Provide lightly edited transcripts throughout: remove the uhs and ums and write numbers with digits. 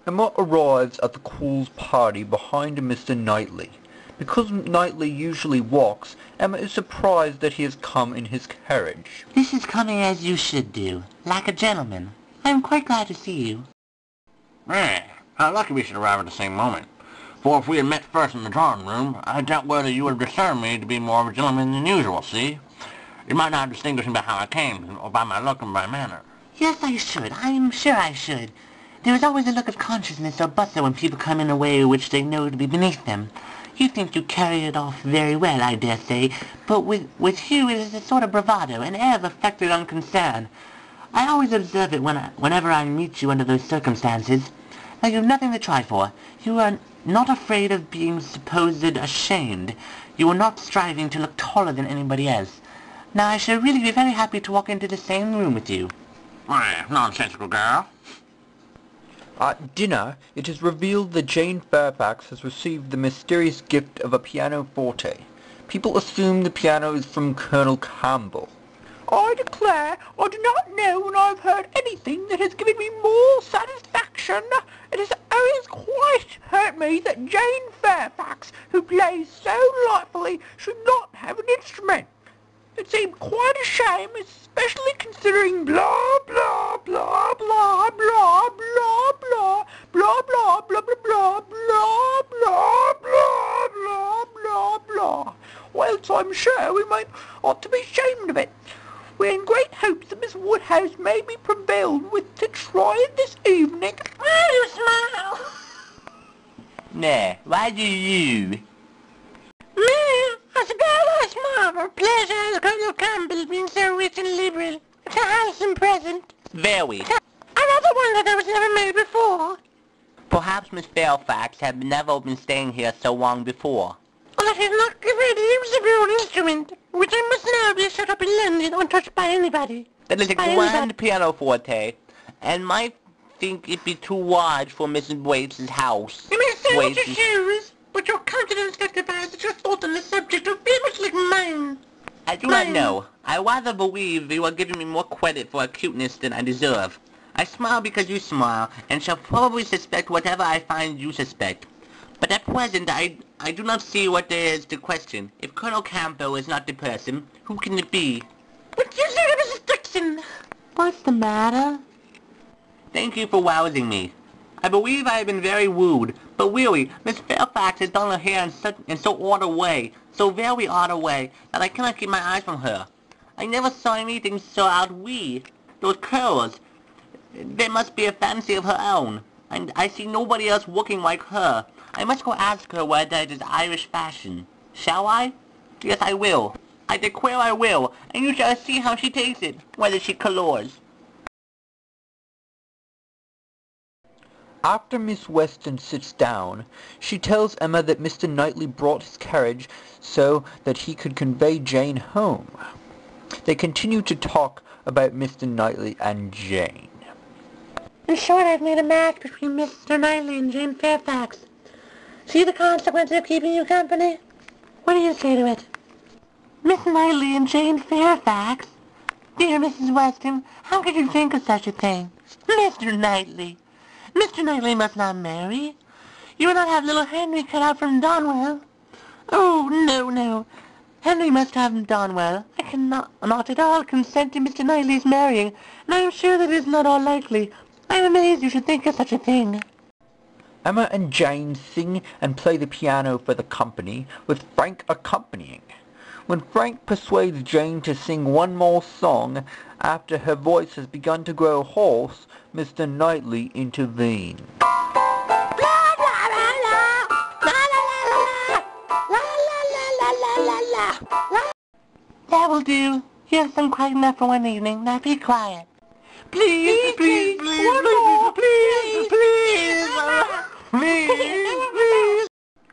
Emma arrives at the Cools' party behind Mr. Knightley. Because Knightley usually walks, Emma is surprised that he has come in his carriage. This is coming as you should do, like a gentleman. I am quite glad to see you. How lucky we should arrive at the same moment. For if we had met first in the drawing room, I doubt whether you would have discerned me to be more of a gentleman than usual, see? You might not distinguish me by how I came, or by my look and my manner. Yes, I should. I am sure I should. There is always a look of consciousness or bustle when people come in a way which they know to be beneath them. You think you carry it off very well, I dare say, but with you it is a sort of bravado, an air of affected unconcern. I always observe it whenever I meet you under those circumstances. Now you have nothing to try for. You are not afraid of being supposed ashamed. You are not striving to look taller than anybody else. Now I shall really be very happy to walk into the same room with you. Nonsensical girl. At dinner, it is revealed that Jane Fairfax has received the mysterious gift of a pianoforte. People assume the piano is from Colonel Campbell. I declare I do not know when I have heard anything that has given me more satisfaction. It has always quite hurt me that Jane Fairfax, who plays so delightfully, should not have an instrument. It seemed quite a shame, especially considering blah blah blah blah blah blah blah blah blah blah blah blah blah blah blah blah blah blah. Whilst I'm sure we ought to be ashamed of it. We're in great hopes that Miss Woodhouse may be prevailed with to try it this evening. Why do you smile? Nah, why do you? Me, as a girl I smile for pleasure as Colonel Campbell being so rich and liberal. It's a handsome present. Very. Another one that was never made before. Perhaps Miss Fairfax had never been staying here so long before. Well, I have not given use of your own instrument, which I must now be shut up in London untouched by anybody. That is a grand pianoforte, and might think it be too large for Mrs. Waite's house. You may say what you choose, but your countenance testifies that your thoughts on the subject are very much like mine. I do not know. I rather believe you are giving me more credit for acuteness than I deserve. I smile because you smile, and shall probably suspect whatever I find you suspect. But at present, I do not see what there is to question. If Colonel Campbell is not the person, who can it be? What you say, Mrs. Dixon? What's the matter? Thank you for rousing me. I believe I have been very rude, but really, Miss Fairfax has done her hair in so odd a way, so very odd a way, that I cannot keep my eyes from her. I never saw anything so outrageous. Those curls. There must be a fancy of her own, and I see nobody else looking like her. I must go ask her whether it is Irish fashion. Shall I? Yes, I will. I declare I will, and you shall see how she takes it, whether she colors. After Miss Weston sits down, she tells Emma that Mr. Knightley brought his carriage so that he could convey Jane home. They continue to talk about Mr. Knightley and Jane. In short, I've made a match between Mr. Knightley and Jane Fairfax. See the consequence of keeping you company? What do you say to it? Miss Knightley and Jane Fairfax? Dear Mrs. Weston, how could you think of such a thing? Mr. Knightley! Mr. Knightley must not marry. You will not have little Henry cut out from Donwell. Oh, no, no. Henry must have Donwell. I cannot not at all consent to Mr. Knightley's marrying, and I am sure that it is not all likely. I am amazed you should think of such a thing. Emma and Jane sing and play the piano for the company, with Frank accompanying. When Frank persuades Jane to sing one more song, after her voice has begun to grow hoarse, Mr. Knightley intervenes. That will do. You have sung quite enough for one evening. Now be quiet. Please, please, please.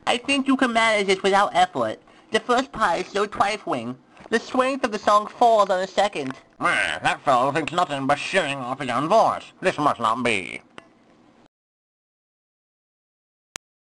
I think you can manage it without effort. The first part is so trifling. The strength of the song falls on the second. That fellow thinks nothing but showing off his own voice. This must not be.